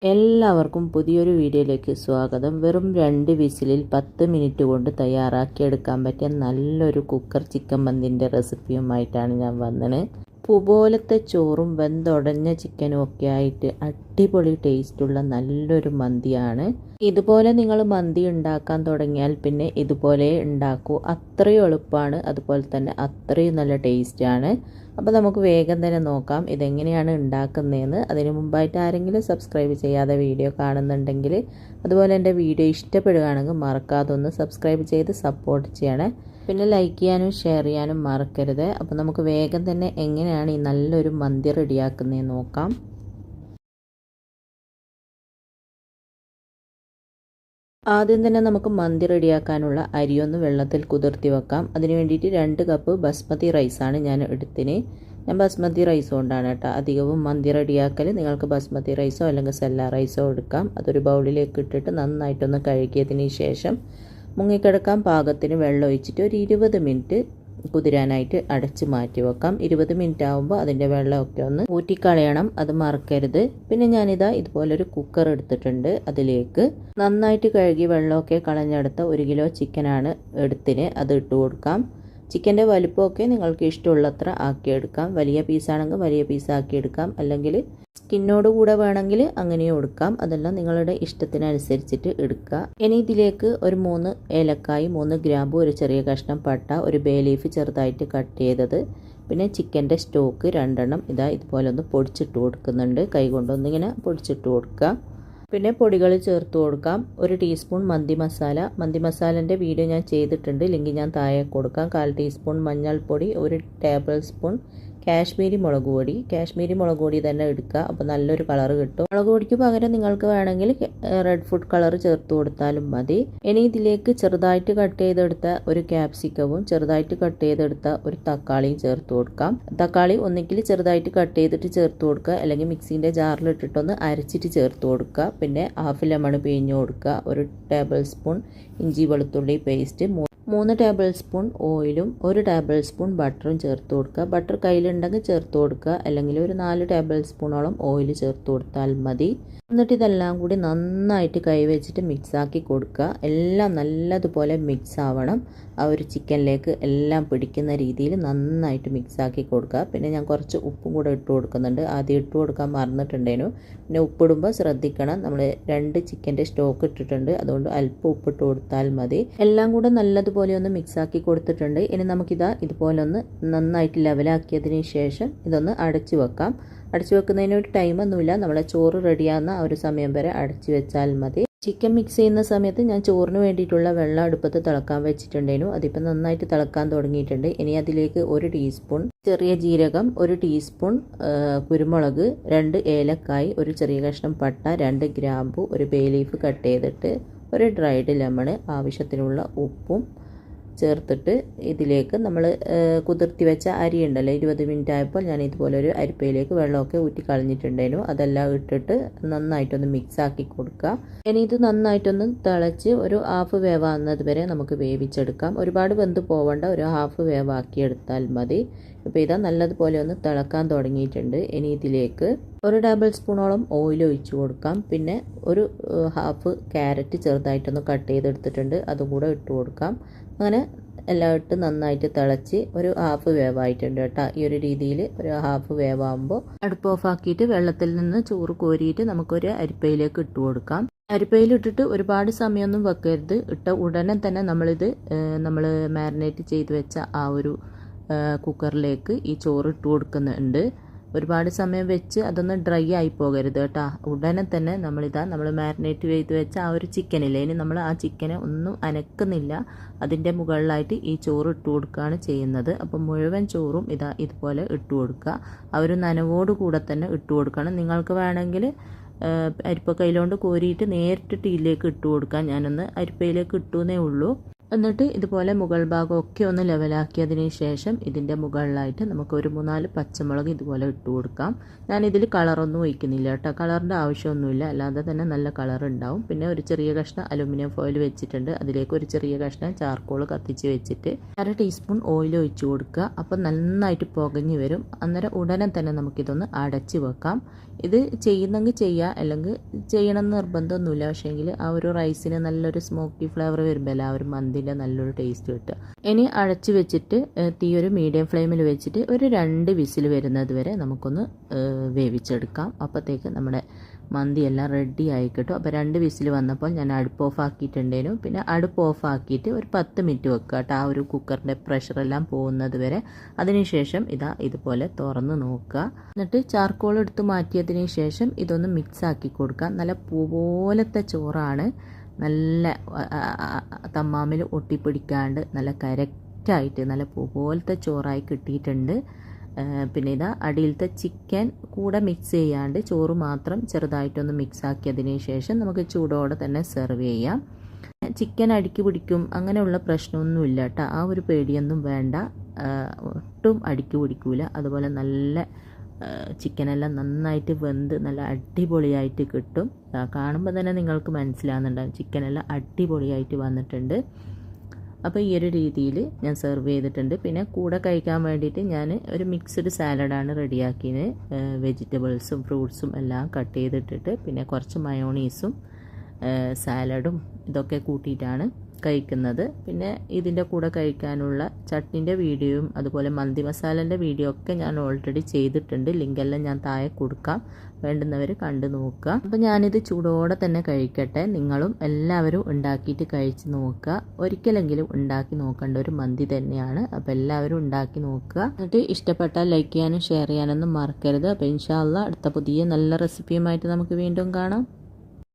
എല്ലാവർക്കും പുതിയൊരു വീഡിയോയിലേക്ക് സ്വാഗതം. വെറും 2 വിസിലിൽ 10 മിനിറ്റ് കൊണ്ട് തയ്യാറാക്കിയെടുക്കാൻ പറ്റിയ നല്ലൊരു കുക്കർ ചിക്കൻ മന്തിൻ്റെ റെസിപ്പിയുമായിട്ടാണ് ഞാൻ വന്നത്. പൂ പോലത്തെ ചോറും വെന്തുടഞ്ഞ ചിക്കനും ഒക്കെ ആയിട്ട് അടിപൊളി ടേസ്റ്റുള്ള നല്ലൊരു മന്തിയാണ്. ഇതുപോലെ നിങ്ങൾ മന്തി ഉണ്ടാക്കാൻ തുടങ്ങിയാൽ പിന്നെ ഇതുപോലെ ഉണ്ടാക്കൂ. അത്രയും എളുപ്പമാണ്, അതുപോലെ തന്നെ അത്രയും നല്ല ടേസ്റ്റാണ്. അപ്പോൾ നമുക്ക് വേഗം തന്നെ നോക്കാം ഇതെങ്ങനെയാണ് ഉണ്ടാക്കുന്നതെന്ന്. അതിന് മുമ്പായിട്ട് ആരെങ്കിലും സബ്സ്ക്രൈബ് ചെയ്യാതെ വീഡിയോ കാണുന്നുണ്ടെങ്കിൽ, അതുപോലെ എൻ്റെ വീഡിയോ ഇഷ്ടപ്പെടുകയാണെങ്കിൽ മറക്കാതെ ഒന്ന് സബ്സ്ക്രൈബ് ചെയ്ത് സപ്പോർട്ട് ചെയ്യണേ. പിന്നെ ലൈക്ക് ചെയ്യാനും ഷെയർ ചെയ്യാനും മറക്കരുത്. അപ്പോൾ നമുക്ക് വേഗം തന്നെ എങ്ങനെയാണ് ഈ നല്ലൊരു മന്തി റെഡിയാക്കുന്നതെന്ന് നോക്കാം. ആദ്യം തന്നെ നമുക്ക് മന്തി റെഡിയാക്കാനുള്ള അരിയൊന്ന് വെള്ളത്തിൽ കുതിർത്തി വെക്കാം. അതിന് വേണ്ടിയിട്ട് 2 കപ്പ് ബസ്മതി റൈസാണ് ഞാൻ എടുത്തിന്. ഞാൻ ബസ്മതി റൈസ് കൊണ്ടാണ് കേട്ടോ അധികവും മന്തി റെഡിയാക്കൽ. നിങ്ങൾക്ക് ബസ്മതി റൈസോ അല്ലെങ്കിൽ സെല്ല റൈസോ എടുക്കാം. അതൊരു ബൗളിലേക്ക് ഇട്ടിട്ട് നന്നായിട്ടൊന്ന് കഴുകിയതിന് ശേഷം മുങ്ങിക്കിടക്കാൻ പാകത്തിന് വെള്ളം ഒഴിച്ചിട്ട് ഒരു 20 മിനിറ്റ് കുതിരാനായിട്ട് അടച്ച് മാറ്റി വെക്കാം. 20 മിനിറ്റ് ആകുമ്പോൾ അതിൻ്റെ വെള്ളമൊക്കെ ഒന്ന് ഊറ്റിക്കളയണം, അത് മറക്കരുത്. പിന്നെ ഞാനിതാ ഇതുപോലൊരു കുക്കർ എടുത്തിട്ടുണ്ട്. അതിലേക്ക് നന്നായിട്ട് കഴുകി വെള്ളമൊക്കെ കളഞ്ഞെടുത്ത 1 കിലോ ചിക്കനാണ് എടുത്തിന്. അത് ഇട്ട് കൊടുക്കാം. ചിക്കൻ്റെ വലുപ്പമൊക്കെ നിങ്ങൾക്ക് ഇഷ്ടമുള്ളത്ര ആക്കിയെടുക്കാം. വലിയ പീസാണെങ്കിൽ വലിയ പീസാക്കിയെടുക്കാം, അല്ലെങ്കിൽ സ്കിന്നോട് കൂടെ വേണമെങ്കിൽ അങ്ങനെയും എടുക്കാം. അതെല്ലാം നിങ്ങളുടെ ഇഷ്ടത്തിനനുസരിച്ചിട്ട് എടുക്കുക. ഇനി ഇതിലേക്ക് ഒരു 3 ഏലക്കായ്, 3 ഗ്രാമ്പു, ഒരു ചെറിയ കഷ്ണം പട്ട, ഒരു ബേ ലീഫ് ചെറുതായിട്ട് കട്ട് ചെയ്തത്, പിന്നെ ചിക്കൻ്റെ സ്റ്റോക്ക് 2 എണ്ണം ഇതാ ഇതുപോലെ ഒന്ന് പൊടിച്ചിട്ട് കൊടുക്കുന്നുണ്ട്. കൈ കൊണ്ടൊന്നിങ്ങനെ പൊടിച്ചിട്ട് കൊടുക്കുക. പിന്നെ പൊടികൾ ചേർത്ത് കൊടുക്കാം. 1 ടീസ്പൂൺ മന്തി മസാല. മന്തി മസാലൻ്റെ വീഡിയോ ഞാൻ ചെയ്തിട്ടുണ്ട്, ലിങ്ക് ഞാൻ താഴെ കൊടുക്കാം. 1/4 ടീസ്പൂൺ മഞ്ഞൾപ്പൊടി, 1 ടേബിൾ സ്പൂൺ കാശ്മീരി മുളക് പൊടി. കാശ്മീരി മുളക് പൊടി തന്നെ എടുക്കുക, അപ്പോൾ നല്ലൊരു കളർ കിട്ടും. മുളക് പൊടിക്ക് പകരം നിങ്ങൾക്ക് വേണമെങ്കിൽ റെഡ് ഫുഡ് കളർ ചേർത്ത് കൊടുത്താലും മതി. ഇനി ഇതിലേക്ക് ചെറുതായിട്ട് കട്ട് ചെയ്തെടുത്ത 1 ക്യാപ്സിക്കവും ചെറുതായിട്ട് കട്ട് ചെയ്തെടുത്ത 1 തക്കാളിയും ചേർത്ത് കൊടുക്കാം. തക്കാളി ഒന്നിക്കിൽ ചെറുതായിട്ട് കട്ട് ചെയ്തിട്ട് ചേർത്ത് കൊടുക്കുക, അല്ലെങ്കിൽ മിക്സിൻ്റെ ജാറിൽ ഇട്ടിട്ടൊന്ന് അരച്ചിട്ട് ചേർത്ത് കൊടുക്കുക. പിന്നെ ഹാഫ് ലെമൺ പിഴിഞ്ഞ് കൊടുക്കുക. 1 ടേബിൾ സ്പൂൺ ഇഞ്ചി വെളുത്തുള്ളി പേസ്റ്റ്, 3 ടേബിൾ സ്പൂൺ ഓയിലും 1 ടേബിൾ സ്പൂൺ ബട്ടറും ചേർത്ത് കൊടുക്കുക. ബട്ടർ കയ്യിലുണ്ടെങ്കിൽ ചേർത്ത് കൊടുക്കുക, അല്ലെങ്കിൽ ഒരു 4 ടേബിൾ സ്പൂണോളം ഓയിൽ ചേർത്ത് കൊടുത്താൽ മതി. എന്നിട്ട് ഇതെല്ലാം കൂടി നന്നായിട്ട് കൈ വെച്ചിട്ട് മിക്സാക്കി കൊടുക്കുക. എല്ലാം നല്ലതുപോലെ മിക്സ് ആവണം. ആ ഒരു ചിക്കനിലേക്ക് എല്ലാം പിടിക്കുന്ന രീതിയിൽ നന്നായിട്ട് മിക്സാക്കി കൊടുക്കുക. പിന്നെ ഞാൻ കുറച്ച് ഉപ്പും കൂടെ ഇട്ട് കൊടുക്കുന്നുണ്ട്. ആദ്യം ഇട്ട് കൊടുക്കാൻ മറന്നിട്ടുണ്ടേനു. പിന്നെ ഉപ്പിടുമ്പോൾ ശ്രദ്ധിക്കണം, നമ്മൾ 2 ചിക്കൻ്റെ സ്റ്റോക്ക് ഇട്ടിട്ടുണ്ട്, അതുകൊണ്ട് അല്പം ഉപ്പിട്ട് കൊടുത്താൽ മതി. എല്ലാം കൂടെ നല്ലതുപോലെ ഒന്ന് മിക്സാക്കി കൊടുത്തിട്ടുണ്ട്. ഇനി നമുക്കിതാ ഇതുപോലെ ഒന്ന് നന്നായിട്ട് ലെവലാക്കിയതിന് ശേഷം ഇതൊന്ന് അടച്ചു വെക്കാം. അടച്ചു വെക്കുന്നതിന് ഒരു ടൈമൊന്നുമില്ല, നമ്മളെ ചോറ് റെഡിയാകുന്ന ആ ഒരു സമയം വരെ അടച്ചു വെച്ചാൽ മതി. ചിക്കൻ മിക്സ് ചെയ്യുന്ന സമയത്ത് ഞാൻ ചോറിന് വേണ്ടിയിട്ടുള്ള വെള്ളം അടുപ്പത്ത് തിളക്കാൻ വെച്ചിട്ടുണ്ടേനു. അതിപ്പോൾ നന്നായിട്ട് തിളക്കാൻ തുടങ്ങിയിട്ടുണ്ട്. ഇനി അതിലേക്ക് 1 ടീസ്പൂൺ ചെറിയ ജീരകം, 1 ടീസ്പൂൺ കുരുമുളക്, 2 ഏലക്കായ്, 1 ചെറിയ കഷ്ണം പട്ട, 2 ഗ്രാമ്പു, 1 ബേ ലീഫ് കട്ട് ചെയ്തിട്ട്, 1 ഡ്രൈഡ് ലെമൺ, ആവശ്യത്തിനുള്ള ഉപ്പും ചേർത്തിട്ട് ഇതിലേക്ക് നമ്മൾ കുതിർത്തി വെച്ച അരി ഉണ്ടല്ലോ, 20 മിനിറ്റ് ആയപ്പോൾ ഞാൻ ഇതുപോലെ ഒരു അരിപ്പയിലേക്ക് വെള്ളമൊക്കെ ഊറ്റി കളഞ്ഞിട്ടുണ്ടായിരുന്നു. അതെല്ലാം ഇട്ടിട്ട് നന്നായിട്ടൊന്ന് മിക്സ് ആക്കി കൊടുക്കുക. ഇനി ഇത് നന്നായിട്ടൊന്ന് തിളച്ച് ഒരു ഹാഫ് വേവാകുന്നത് വരെ നമുക്ക് വേവിച്ചെടുക്കാം. ഒരുപാട് വെന്ത് പോവേണ്ട, ഒരു ഹാഫ് വേവാക്കി എടുത്താൽ മതി. ഇപ്പോൾ ഇതാ നല്ലതുപോലെ ഒന്ന് തിളക്കാൻ തുടങ്ങിയിട്ടുണ്ട്. ഇനി ഇതിലേക്ക് 1 ടേബിൾ സ്പൂണോളം ഓയിൽ ഒഴിച്ചു കൊടുക്കാം. പിന്നെ ഒരു ഹാഫ് ക്യാരറ്റ് ചെറുതായിട്ടൊന്ന് കട്ട് ചെയ്തെടുത്തിട്ടുണ്ട്, അതും കൂടെ ഇട്ട് കൊടുക്കാം. അങ്ങനെ എല്ലാം ഇട്ട് നന്നായിട്ട് തിളച്ച് ഒരു ഹാഫ് വേവായിട്ടുണ്ട് കേട്ടോ. ഈ ഒരു രീതിയിൽ ഒരു ഹാഫ് വേവാകുമ്പോൾ അടുപ്പ് ഓഫാക്കിയിട്ട് വെള്ളത്തിൽ നിന്ന് ചോറ് കോരിയിട്ട് നമുക്കൊരു അരിപ്പയിലേക്ക് ഇട്ട് കൊടുക്കാം. അരിപ്പയിലിട്ടിട്ട് ഒരുപാട് സമയമൊന്നും വെക്കരുത്. ഇട്ട ഉടനെ തന്നെ നമ്മൾ മാരിനേറ്റ് ചെയ്ത് വെച്ച ആ ഒരു കുക്കറിലേക്ക് ഈ ചോറ് ഇട്ട് കൊടുക്കുന്നുണ്ട്. ഒരുപാട് സമയം വെച്ച് അതൊന്ന് ഡ്രൈ ആയി പോകരുത് കേട്ടോ. ഉടനെ തന്നെ നമ്മൾ മാരിനേറ്റ് ചെയ്ത് വെച്ച ആ ഒരു ചിക്കനില്ലേ, ഇനി നമ്മൾ ആ ചിക്കനെ ഒന്നും അനക്കുന്നില്ല, അതിൻ്റെ മുകളിലായിട്ട് ഈ ചോറ് ഇട്ട് കൊടുക്കുകയാണ് ചെയ്യുന്നത്. അപ്പോൾ മുഴുവൻ ചോറും ഇതുപോലെ ഇട്ട് കൊടുക്കുക. ആ ഒരു നനവോട് കൂടെ തന്നെ ഇട്ട് കൊടുക്കണം. നിങ്ങൾക്ക് വേണമെങ്കിൽ അരിപ്പ കയ്യിലോണ്ട് കോരിയിട്ട് നേരിട്ട് ടീയിലേക്ക് ഇട്ട് കൊടുക്കാം. ഞാനൊന്ന് അരിപ്പയിലേക്ക് ഇട്ടുന്നേ ഉള്ളൂ. എന്നിട്ട് ഇതുപോലെ മുകൾ ഭാഗമൊക്കെ ഒന്ന് ലെവലാക്കിയതിന് ശേഷം ഇതിൻ്റെ മുകളിലായിട്ട് നമുക്ക് ഒരു 3-4 പച്ചമുളക് ഇതുപോലെ ഇട്ട് കൊടുക്കാം. ഞാനിതിൽ കളറൊന്നും ഒഴിക്കുന്നില്ല കേട്ടോ, കളറിൻ്റെ ആവശ്യമൊന്നുമില്ല, അല്ലാതെ തന്നെ നല്ല കളർ ഉണ്ടാവും. പിന്നെ ഒരു ചെറിയ കഷ്ണം അലുമിനിയം ഫോയിൽ വെച്ചിട്ടുണ്ട്, അതിലേക്ക് ഒരു ചെറിയ കഷ്ണം ചാർക്കോൾ കത്തിച്ച് വെച്ചിട്ട് 1/2 ടീസ്പൂൺ ഓയിൽ ഒഴിച്ച് കൊടുക്കുക. അപ്പോൾ നന്നായിട്ട് പുകഞ്ഞ് വരും. അന്നേരം ഉടനെ തന്നെ നമുക്കിതൊന്ന് അടച്ച് വെക്കാം. ഇത് ചെയ്യുന്നെങ്കിൽ ചെയ്യുക, അല്ലെങ്കിൽ ചെയ്യണമെന്ന് നിർബന്ധമൊന്നുമില്ല. പക്ഷേങ്കിൽ ആ ഒരു റൈസിന് നല്ലൊരു സ്മോക്കി ഫ്ലേവർ വരുമ്പോൾ ആ ഒരു മന്തിൻ്റെ നല്ലൊരു ടേസ്റ്റ് കിട്ടുക. ഇനി അടച്ച് വെച്ചിട്ട് തീ ഒരു മീഡിയം ഫ്ലെയിമിൽ വെച്ചിട്ട് ഒരു 2 വിസിൽ വരുന്നത് വരെ നമുക്കൊന്ന് വേവിച്ചെടുക്കാം. അപ്പോഴത്തേക്ക് നമ്മുടെ മന്തി എല്ലാം റെഡി ആയി കിട്ടും. അപ്പോൾ 2 വിസിൽ വന്നപ്പോൾ ഞാൻ അടുപ്പ് ഓഫ് ആക്കിയിട്ടുണ്ടേനു. പിന്നെ അടുപ്പ് ഓഫ് ആക്കിയിട്ട് ഒരു 10 മിനിറ്റ് വെക്കുക കേട്ടോ, ആ ഒരു കുക്കറിൻ്റെ പ്രഷറെല്ലാം പോകുന്നത് വരെ. അതിനുശേഷം ഇതുപോലെ തുറന്ന് നോക്കുക. എന്നിട്ട് ചാർക്കോൾ എടുത്ത് മാറ്റിയതിന് ശേഷം ഇതൊന്ന് മിക്സ് ആക്കി കൊടുക്കുക. നല്ല പൂ പോലത്തെ ചോറാണ്, നല്ല തമ്മാമിൽ ഒട്ടിപ്പിടിക്കാണ്ട് നല്ല കറക്റ്റായിട്ട് നല്ല പൂ പോലത്തെ ചോറായി കിട്ടിയിട്ടുണ്ട്. പിന്നെ അടിയിലത്തെ ചിക്കൻ കൂടെ മിക്സ് ചെയ്യാണ്ട് ചോറ് മാത്രം ചെറുതായിട്ടൊന്ന് മിക്സ് ആക്കിയതിന് ശേഷം നമുക്ക് ചൂടോടെ തന്നെ സെർവ് ചെയ്യാം. ചിക്കൻ അടിക്ക് പിടിക്കും അങ്ങനെയുള്ള പ്രശ്നമൊന്നുമില്ല കേട്ടോ, ആ ഒരു പേടിയൊന്നും വേണ്ട. ഒട്ടും അടിക്ക് പിടിക്കൂല. അതുപോലെ നല്ല ചിക്കനെല്ലാം നന്നായിട്ട് വെന്ത് നല്ല അടിപൊളിയായിട്ട് കിട്ടും. കാണുമ്പോൾ തന്നെ നിങ്ങൾക്ക് മനസ്സിലാകുന്നുണ്ടാകും ചിക്കനെല്ലാം അടിപൊളിയായിട്ട് വന്നിട്ടുണ്ട്. അപ്പോൾ ഈ ഒരു രീതിയിൽ ഞാൻ സെർവ് ചെയ്തിട്ടുണ്ട്. പിന്നെ കൂടെ കഴിക്കാൻ വേണ്ടിയിട്ട് ഞാൻ ഒരു മിക്സ്ഡ് സാലഡാണ് റെഡിയാക്കിയത്. വെജിറ്റബിൾസും ഫ്രൂട്ട്സും എല്ലാം കട്ട് ചെയ്തിട്ടിട്ട് പിന്നെ കുറച്ച് മയോണീസും സാലഡും ഇതൊക്കെ കൂട്ടിയിട്ടാണ് കഴിക്കുന്നത്. പിന്നെ ഇതിൻ്റെ കൂടെ കഴിക്കാനുള്ള ചട്നിൻ്റെ വീഡിയോയും അതുപോലെ മന്തി മസാലൻ്റെ വീഡിയോ ഒക്കെ ഞാൻ ഓൾറെഡി ചെയ്തിട്ടുണ്ട്. ലിങ്കെല്ലാം ഞാൻ താഴെ കൊടുക്കാം, വേണ്ടുന്നവർ കണ്ടു നോക്കുക. അപ്പോൾ ഞാനിത് ചൂടോടെ തന്നെ കഴിക്കട്ടെ. നിങ്ങളും എല്ലാവരും ഉണ്ടാക്കിയിട്ട് കഴിച്ച് നോക്കുക. ഒരിക്കലെങ്കിലും ഉണ്ടാക്കി നോക്കേണ്ട ഒരു മന്തി തന്നെയാണ്. അപ്പോൾ എല്ലാവരും ഉണ്ടാക്കി നോക്കുക. എന്നിട്ട് ഇഷ്ടപ്പെട്ടാൽ ലൈക്ക് ചെയ്യാനും ഷെയർ ചെയ്യാനൊന്നും മറക്കരുത്. അപ്പോൾ ഇൻഷാ അല്ലാഹ് അടുത്ത പുതിയ നല്ല റെസിപ്പിയുമായിട്ട് നമുക്ക് വീണ്ടും കാണാം.